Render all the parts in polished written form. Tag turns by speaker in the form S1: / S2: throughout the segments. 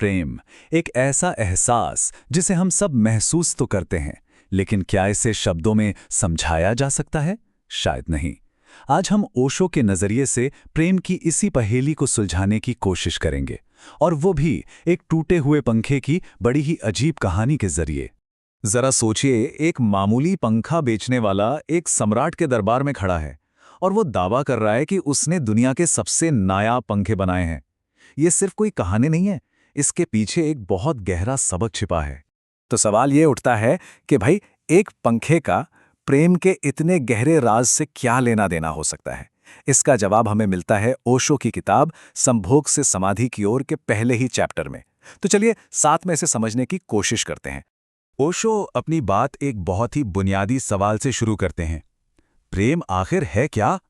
S1: प्रेम, एक ऐसा एहसास जिसे हम सब महसूस तो करते हैं, लेकिन क्या इसे शब्दों में समझाया जा सकता है? शायद नहीं। आज हम ओशो के नजरिए से प्रेम की इसी पहेली को सुलझाने की कोशिश करेंगे, और वो भी एक टूटे हुए पंखे की बड़ी ही अजीब कहानी के जरिए। जरा सोचिए, एक मामूली पंखा बेचने वाला एक सम्राट के दरबार में खड़ा है और वो दावा कर रहा है कि उसने दुनिया के सबसे नायाब पंखे बनाए हैं। ये सिर्फ कोई कहानी नहीं है, इसके पीछे एक बहुत गहरा सबक छिपा है। तो सवाल ये उठता है कि भाई, एक पंखे का प्रेम के इतने गहरे राज से क्या लेना देना हो सकता है? इसका जवाब हमें मिलता है ओशो की किताब संभोग से समाधि की ओर के पहले ही चैप्टर में। तो चलिए साथ में इसे समझने की कोशिश करते हैं। ओशो अपनी बात एक बहुत ही बुनियादी सवाल से शुरू करते हैं। प्रेम आखिर है क्या?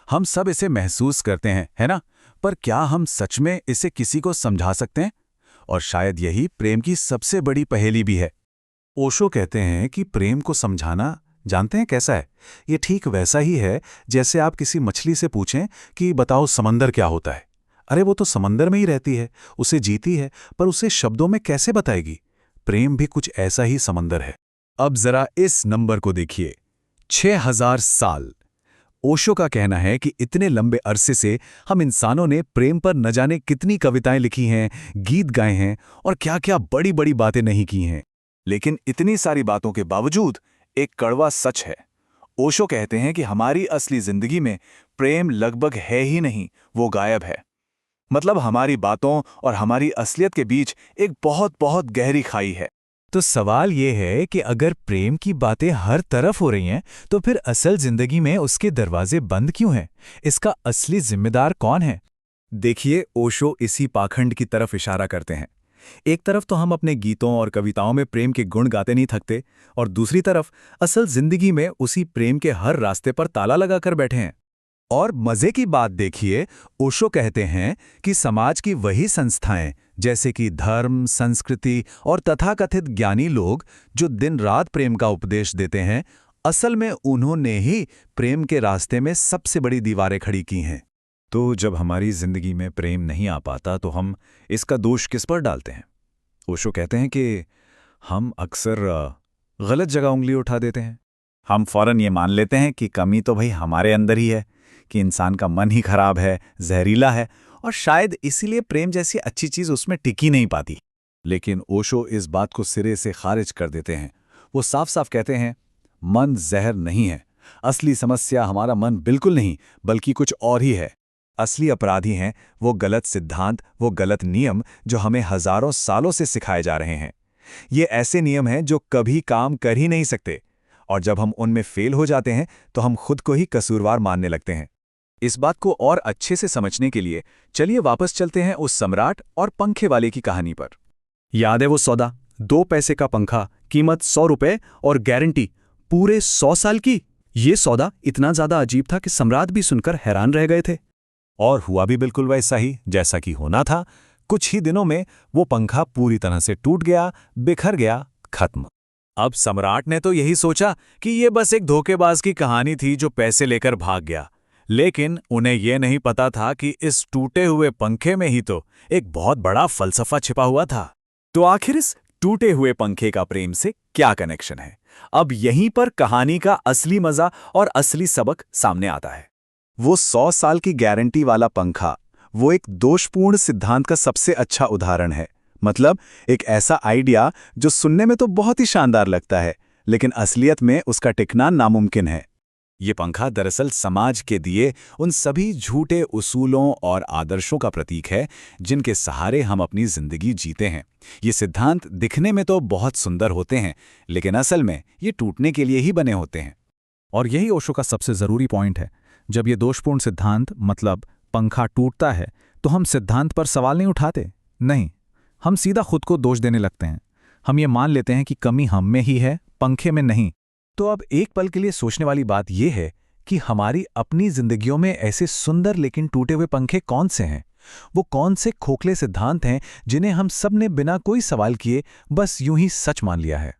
S1: हम सब इसे महसूस करते हैं, है ना? पर क्या हम सच में इसे किसी को समझा सकते हैं? और शायद यही प्रेम की सबसे बड़ी पहेली भी है। ओशो कहते हैं कि प्रेम को समझाना जानते हैं कैसा है? ये ठीक वैसा ही है जैसे आप किसी मछली से पूछें कि बताओ समंदर क्या होता है। अरे वो तो समंदर में ही रहती है, उसे जीती है, पर उसे शब्दों में कैसे बताएगी? प्रेम भी कुछ ऐसा ही समंदर है। अब जरा इस नंबर को देखिए, 6000 साल। ओशो का कहना है कि इतने लंबे अरसे से हम इंसानों ने प्रेम पर न जाने कितनी कविताएं लिखी हैं, गीत गाए हैं और क्या-क्या बड़ी-बड़ी बातें नहीं की हैं। लेकिन इतनी सारी बातों के बावजूद एक कड़वा सच है। ओशो कहते हैं कि हमारी असली जिंदगी में प्रेम लगभग है ही नहीं, वो गायब है। मतलब हमारी बातों और हमारी असलियत के बीच एक बहुत बहुत गहरी खाई है। तो सवाल ये है कि अगर प्रेम की बातें हर तरफ हो रही हैं, तो फिर असल जिंदगी में उसके दरवाजे बंद क्यों हैं? इसका असली जिम्मेदार कौन है? देखिए, ओशो इसी पाखंड की तरफ इशारा करते हैं। एक तरफ तो हम अपने गीतों और कविताओं में प्रेम के गुण गाते नहीं थकते, और दूसरी तरफ असल जिंदगी में उसी प्रेम के हर रास्ते पर ताला लगाकर बैठे हैं। और मजे की बात देखिए, ओशो कहते हैं कि समाज की वही संस्थाएं जैसे कि धर्म, संस्कृति और तथाकथित ज्ञानी लोग जो दिन रात प्रेम का उपदेश देते हैं, असल में उन्होंने ही प्रेम के रास्ते में सबसे बड़ी दीवारें खड़ी की हैं। तो जब हमारी जिंदगी में प्रेम नहीं आ पाता तो हम इसका दोष किस पर डालते हैं? ओशो कहते हैं कि हम अक्सर गलत जगह उंगली उठा देते हैं। हम फौरन ये मान लेते हैं कि कमी तो भाई हमारे अंदर ही है, कि इंसान का मन ही खराब है, जहरीला है, और शायद इसीलिए प्रेम जैसी अच्छी चीज उसमें टिकी नहीं पाती। लेकिन ओशो इस बात को सिरे से खारिज कर देते हैं। वो साफ साफ कहते हैं, मन जहर नहीं है। असली समस्या हमारा मन बिल्कुल नहीं, बल्कि कुछ और ही है। असली अपराधी हैं वो गलत सिद्धांत, वो गलत नियम जो हमें हजारों सालों से सिखाए जा रहे हैं। ये ऐसे नियम हैं जो कभी काम कर ही नहीं सकते, और जब हम उनमें फेल हो जाते हैं तो हम खुद को ही कसूरवार मानने लगते हैं। इस बात को और अच्छे से समझने के लिए चलिए वापस चलते हैं उस सम्राट और पंखे वाले की कहानी पर।
S2: याद है वो सौदा? 2 पैसे का पंखा, कीमत 100 रुपए और गारंटी पूरे 100 साल की। ये सौदा इतना ज्यादा अजीब था कि सम्राट भी सुनकर हैरान रह गए थे।
S1: और हुआ भी बिल्कुल वैसा ही जैसा कि होना था। कुछ ही दिनों में वो पंखा पूरी तरह से टूट गया, बिखर गया, खत्म। अब सम्राट ने तो यही सोचा कि ये बस एक धोखेबाज की कहानी थी जो पैसे लेकर भाग गया। लेकिन उन्हें यह नहीं पता था कि इस टूटे हुए पंखे में ही तो एक बहुत बड़ा फलसफा छिपा हुआ था। तो आखिर इस टूटे हुए पंखे का प्रेम से क्या कनेक्शन है? अब यहीं पर कहानी का असली मजा और असली सबक सामने आता है। वो 100 साल की गारंटी वाला पंखा, वो एक दोषपूर्ण सिद्धांत का सबसे अच्छा उदाहरण है। मतलब एक ऐसा आइडिया जो सुनने में तो बहुत ही शानदार लगता है, लेकिन असलियत में उसका टिकना नामुमकिन है। ये पंखा दरअसल समाज के दिए उन सभी झूठे उसूलों और आदर्शों का प्रतीक है जिनके सहारे हम अपनी जिंदगी जीते हैं। ये सिद्धांत दिखने में तो बहुत सुंदर होते हैं, लेकिन असल में ये टूटने के लिए ही बने होते हैं।
S2: और यही ओशो का सबसे जरूरी पॉइंट है। जब ये दोषपूर्ण सिद्धांत मतलब पंखा टूटता है तो हम सिद्धांत पर सवाल नहीं उठाते, नहीं, हम सीधा खुद को दोष देने लगते हैं। हम ये मान लेते हैं कि कमी हम में ही है, पंखे में नहीं। तो अब एक पल के लिए सोचने वाली बात यह है कि हमारी अपनी जिंदगियों में ऐसे सुंदर लेकिन टूटे हुए पंखे कौन से हैं? वो कौन से खोखले सिद्धांत हैं जिन्हें हम सब ने बिना कोई सवाल किए बस यूं ही सच मान लिया है?